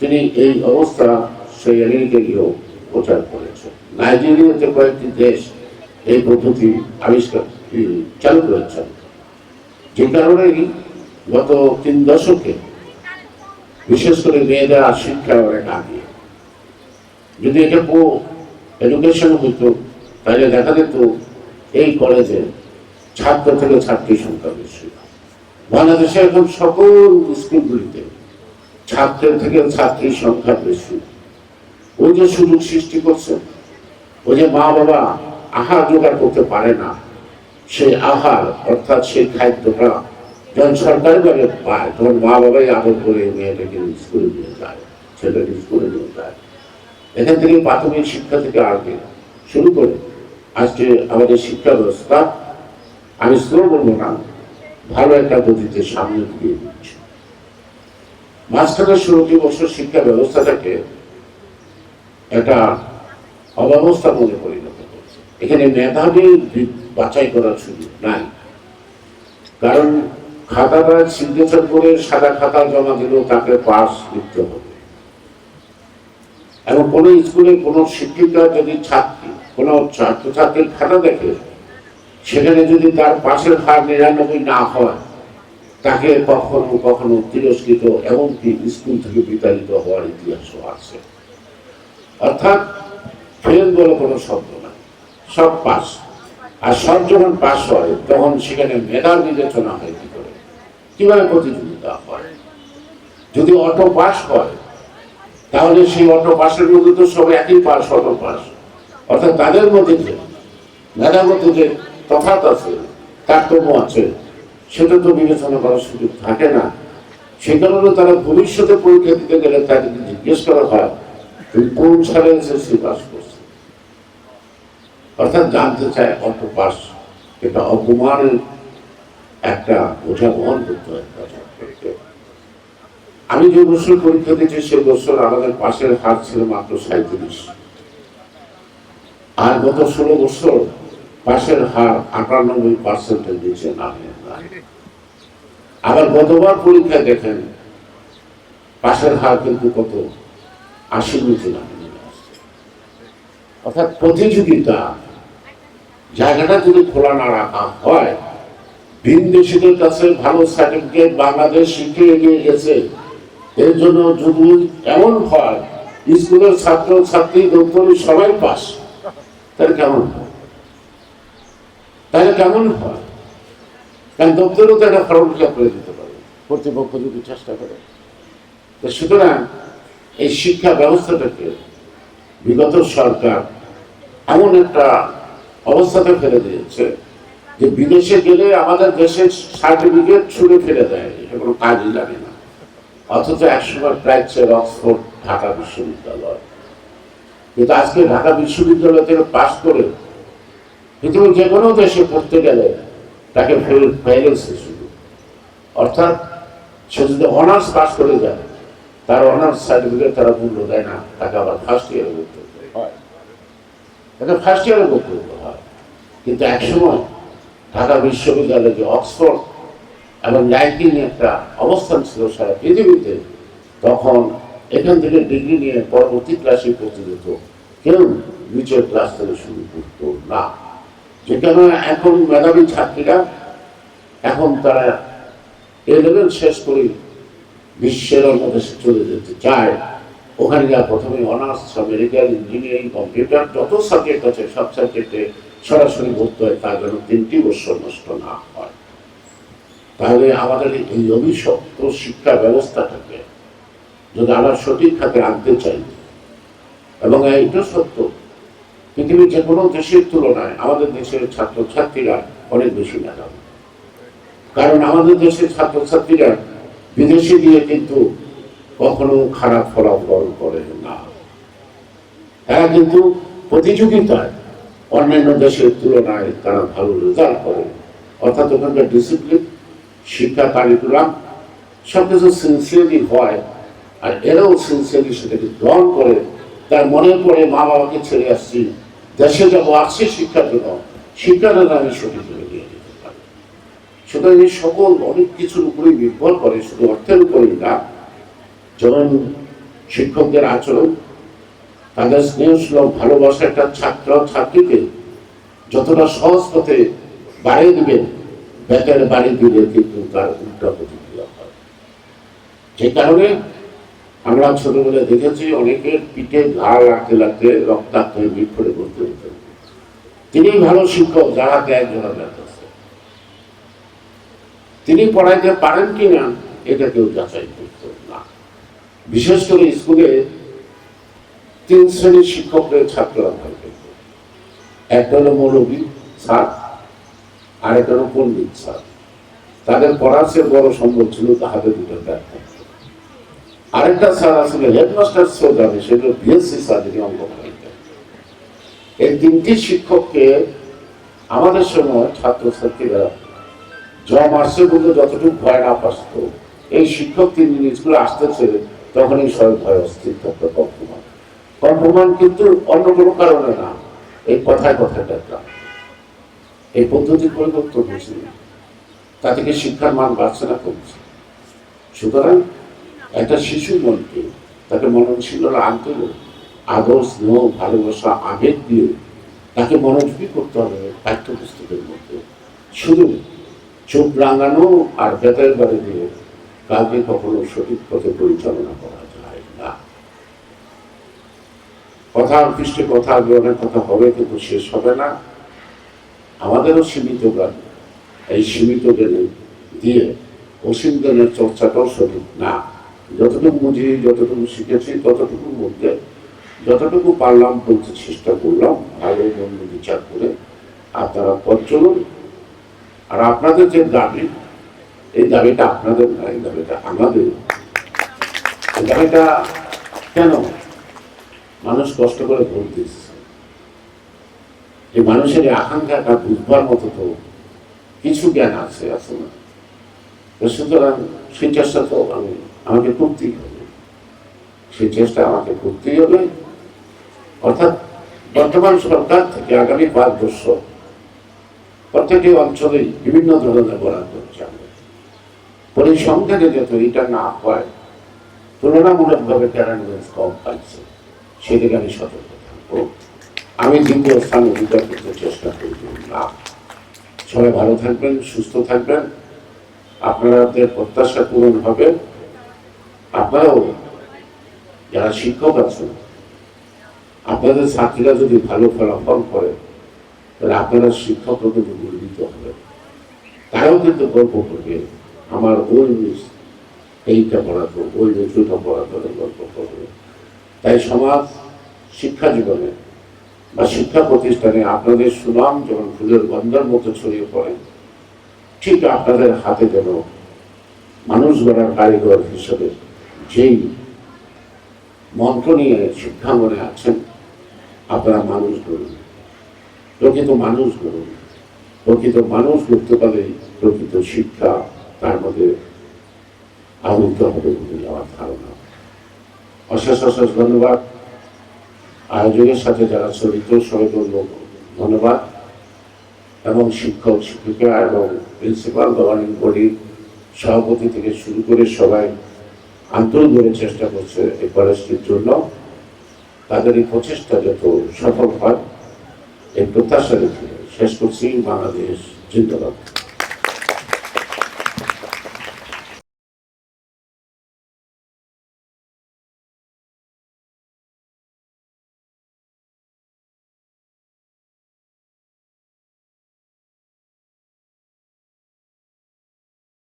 তিনি এই অবস্থা সেই আমেরিকা গিয়েও প্রচার করেছেন। নাইজেরিয়াতে কয়েকটি দেশ এই পদ্ধতি আবিষ্কার চালু করেছেন, যে কারণেই গত 3 দশকে বিশেষ করে মেয়েদের শিক্ষা অনেক আগে। যদি এটা এডুকেশন হইতো তাহলে দেখা যেত এই কলেজে ছাত্র থেকে ছাত্রীর সংখ্যা বেশি। বাংলাদেশে এখন সকল স্কুলগুলিতে ছাত্রের থেকে ছাত্রীর সংখ্যা বেশি। ওই যে সুযোগ সৃষ্টি করছে, ওই যে মা বাবা আহার জোগাড় করতে পারে না, সেই আহার অর্থাৎ সেই খাদ্যটা যখন সরকারিভাবে পায় তখন মা বাবাই আদর করে মেয়েটাকে স্কুলে নিয়ে যায়, ছেলেটাকে স্কুলে নিয়ে যায়। এখান থেকে প্রাথমিক শিক্ষা থেকে আগে শুরু করে আজকে আমাদের শিক্ষা ব্যবস্থা, আমি স্লো বলবো না, ভালো একটা গতিতে সামনে দিয়ে দিচ্ছে। মাঝখানে 16 বছর শিক্ষা ব্যবস্থাটাকে একটা অব্যবস্থা মনে পরিণত করছে। এখানে মেধাবী বাছাই করার সুযোগ নাই, কারণ খাতাটা সিগনেচার করে সাদা খাতা জমা দিলেও তাকে পাস লিখতে হবে। এবং কোন স্কুলে কোন শিক্ষিকা যদি কোনো ছাত্রছাত্রীর খাতা দেখে সেখানে যদি তার পাশের হার 99 না হয়, তাকে কখনো কখনো তিরস্কৃত এমনকি স্কুল থেকে বিতাড়িত হওয়ার ইতিহাসও আছে। অর্থাৎ ফেল বলে কোনো শব্দ না, সব পাস। আর সব যখন পাস হয় তখন সেখানে মেধার বিবেচনা হয় কি করে, কিভাবে প্রতিযোগিতা হয়। যদি অটো পাস হয় তাহলে সেই অটো পাসের মধ্যে তো সব একই পাস, অটো পাস। অর্থাৎ তাদের মধ্যে যে মেধার মধ্যে যে তফাৎ আছে, তারতম্য আছে, সেটা তো বিবেচনা করার সুযোগ থাকে না। সে কারণে তারা ভবিষ্যতে পরীক্ষা দিতে গেলে তাদেরকে জিজ্ঞেস করা হয় তুমি কোন সালে এসএসসি পাস করছো। অর্থাৎ জানতে চায় অটো পাস। এটা অপমানের একটা বোঝা বহন করতে হয়। আমি যে বছর পরীক্ষা দিয়েছি সে বছর আমাদের পাশের হার ছিল মাত্র 37, আর গত 16 বছর পাশের হার 98% নিচে নামে। আবার গতবার পরীক্ষায় দেখেন পাশের হার কিন্তু কত 80 নিচে নামে আসছে। অর্থাৎ প্রতিযোগিতা জায়গাটা যদি খোলা না রাখা হয়, ভিনদেশীদের কাছে ভালো সার্টিফিকেট বাংলাদেশ শিখে এগিয়ে গেছে, এর জন্য যদি এমন হয় স্কুলের ছাত্র ছাত্রী দপ্তরে সবাই পাস, তাহলে কেমন হয়? কারণ দপ্তরেও তো একটা ফর্ম ফিল আপ করে দিতে পারে কর্তৃপক্ষ যদি চেষ্টা করে। সুতরাং এই শিক্ষা ব্যবস্থাটাকে বিগত সরকার এমন একটা অবস্থাতে ফেলে দিয়েছে যে বিদেশে গেলে আমাদের দেশের সার্টিফিকেট ছুঁড়ে ফেলে দেয়, এটা কোনো কাজই লাগে না। অথচ একসময় প্রায় অক্সফোর্ড, ঢাকা বিশ্ববিদ্যালয়, কিন্তু আজকে ঢাকা বিশ্ববিদ্যালয় থেকে পাশ করে পৃথিবীর যে কোনো দেশে পড়তে গেলে তাকে ফেলেছে শুধু। অর্থাৎ সে যদি অনার্স পাস করে যায়, তার অনার্স সার্টিফিকেট তারা মূল্য দেয় না, তাকে আবার ফার্স্ট ইয়ারে ভর্তি করতে হয়। কিন্তু একসময় ঢাকা বিশ্ববিদ্যালয়ে যে অক্সফোর্ড এবং র্যাঙ্কিং একটা অবস্থান ছিল সারা পৃথিবীতে, তখন এখান থেকে ডিগ্রি নিয়ে পরবর্তী ক্লাসে পড়তে যেত, কেউ নিচের ক্লাস থেকে শুরু করতো না। যে কারণে এখন মেধাবী ছাত্রীরা এখন তারা A-level শেষ করে বিশ্বের অন্য দেশে চলে যেতে চায়। ওখানে যা প্রথমে অনার্স, মেডিকেল, ইঞ্জিনিয়ারিং, কম্পিউটার যত সাবজেক্ট আছে সব সাবজেক্টে সরাসরি ভর্তি হয়, তার জন্য 3টি বছর নষ্ট না হয়। তাহলে আমাদের এই অভিশপ্ত শিক্ষা ব্যবস্থাটাকে যদি আমরা সঠিক খাতে আনতে চাই, এবং এইটা সত্য পৃথিবীর যে কোনো দেশের তুলনায় আমাদের দেশের ছাত্রছাত্রীরা অনেক বেশি মেধাবী। কারণ আমাদের দেশের ছাত্রছাত্রীরা বিদেশে গিয়ে কিন্তু কখনো খারাপ ফলাফল করে না, তারা কিন্তু প্রতিযোগিতায় অন্যান্য দেশের তুলনায় তারা ভালো রেজাল্ট করে। অর্থাৎ ওখানকার ডিসিপ্লিন, শিক্ষা কারিকুলাম সবকিছু সিনসিয়ারলি হয়, আর এরাও সিনসিয়ারলি সেটাকে গ্রহণ করে। তার মনে পড়ে মা বাবাকে ছেড়ে আসছি, দেশে যাবো, আসছি শিক্ষার জন্য, শিক্ষাটা আমি সঠিকভাবে দিয়ে দিতে পারি। সুতরাং এই সকল অনেক কিছুর উপরেই নির্ভর করে, শুধু অর্থের উপরেই না। যেমন শিক্ষকদের আচরণ, তাদের স্নেহ সুলভ ভালোবাসা একটা ছাত্র ছাত্রীকে যতটা সহজ পথে বাড়িয়ে দিবেন, বেতের বাড়ি দিলে কিন্তু তার উল্টা প্রতিক্রিয়া হয়। যে কারণে আমরা ছোটবেলায় দেখেছি অনেকের পিঠে ঘা লাগতে লাগতে রক্তাক্ত হয়ে বিফলে করতে হতো। তিনি ভালো শিক্ষক, যারা একজনের আছে, তিনি পড়াইতে পারেন কিনা এটা কেউ যাচাই করত না। বিশেষ করে স্কুলে 3 শ্রেণীর শিক্ষকদের ছাত্ররা ভয় পেত। একটা হলো মৌলবী স্যার, আরেকটা হলো পণ্ডিত স্যার। তাদের পড়ার চেয়ে বড় সম্ভব ছিল তাহাদের দুটো ব্যাগ থাকতো। আরেকটা স্যার আসলে হেডমাস্টার জানে, সেগুলো বিএসসি স্যার, যিনি অঙ্ক পড়াইতেন। এই 3টি শিক্ষককে আমাদের সময় ছাত্রছাত্রীরা মার্চের মধ্যে যতটুকু ভয় না পাচ্ত, এই শিক্ষক 3 দিন স্কুলে আসতেছে তখনই সব ভয় অস্থির থাকতো। কম্পমান কিন্তু অন্য কোনো কারণে না, এই কথায় কথায় দেখলাম এই পদ্ধতি পরিবর্তন হয়েছে, তা থেকে শিক্ষার মান বাড়ছে না, কমছে। সুতরাং একটা শিশু মনকে তাকে মননশীল আনতে হবে, আদর স্নেহ ভালোবাসা আবেগ দিয়ে তাকে মনোযোগী করতে হবে পাঠ্যপুস্তকের মধ্যে। শুধু চোখ রাঙানো আর বেতার বাড়ি দিয়ে কাউকে কখনো সঠিক পথে পরিচালনা করা যায় না। কথার পৃষ্ঠে কথা, অনেক কথা হবে, কিন্তু শেষ হবে না। আমাদেরও সীমিত জ্ঞান, এই সীমিত জ্ঞানে দিয়ে অসীম জ্ঞানের চর্চাটাও সঠিক না। যতটুকু বুঝি, যতটুকু শিখেছি, ততটুকুর মধ্যে যতটুকু পারলাম বলতে চেষ্টা করলাম, ভালো মন্দ বিচার করে আপনারা পথ চলুন। আর আপনাদের যে দাবি, এই দাবিটা আপনাদের না, এই দাবিটা আমাদের। এই দাবিটা কেন? মানুষ কষ্ট করে ভোট দিচ্ছে, এই মানুষের আকাঙ্ক্ষাটা বুঝবার মতো তো কিছু জ্ঞান আছে না? সুতরাং সেই চেষ্টা তো আমাকে করতেই হবে, সেই চেষ্টা আমাকে করতেই হবে। অর্থাৎ বর্তমান সরকার থেকে আগামী 5 বছর প্রত্যেকটি অঞ্চলেই বিভিন্ন ধরনের বরাদ্দ চাবে। পরিসংখ্যানে যত এটা না হয়, তুলনামূলকভাবে ক্যারানগঞ্জ কম পাইছে, সেদিকে আমি সতর্ক থাকবো। আমি দ্বিতীয় স্থান অধিকার করতে চেষ্টা করব না। সবাই ভালো থাকবেন, সুস্থ থাকবেন, আপনাদের প্রত্যাশা পূরণ হবে। আপনারাও যারা শিক্ষক আছেন, আপনাদের ছাত্রীরা যদি ভালো ফলাফল করে, তাহলে আপনারা শিক্ষকরা কিন্তু গর্বিত হবে। তারাও কিন্তু গল্প করবে, আমার ওই মিস এইটা পড়াতো, ওই মিসটা পড়াতো, গল্প করবে। তাই সমাজ শিক্ষা জীবনে বা শিক্ষা প্রতিষ্ঠানে আপনাদের সুনাম যেমন ফুলের গন্ধের মতো ছড়িয়ে পড়ে, ঠিক আপনাদের হাতে যেন মানুষ গড়ার কারিগর হিসেবে যেই মন্ত্র নিয়ে শিক্ষাঙ্গনে আছেন, আপনারা মানুষ গড়ুন, প্রকৃত মানুষ গড়ুন। প্রকৃত মানুষ গড়তে পারলে প্রকৃত শিক্ষা তার মধ্যে আবদ্ধ হবে বলে আমার ধারণা। অশেষ অশেষ ধন্যবাদ। আয়োজকের সাথে যারা জড়িত সবাইকে ধন্যবাদ, এবং শিক্ষক শিক্ষিকা এবং প্রিন্সিপাল, গভর্নিং বডির সভাপতি থেকে শুরু করে সবাই আন্তরিকভাবে চেষ্টা করছে এই কলেজটির জন্য। তাদের এই প্রচেষ্টা যত সফল হয়, এই প্রত্যাশা রেখে শেষ করছি। বাংলাদেশ জিন্দাবাদ।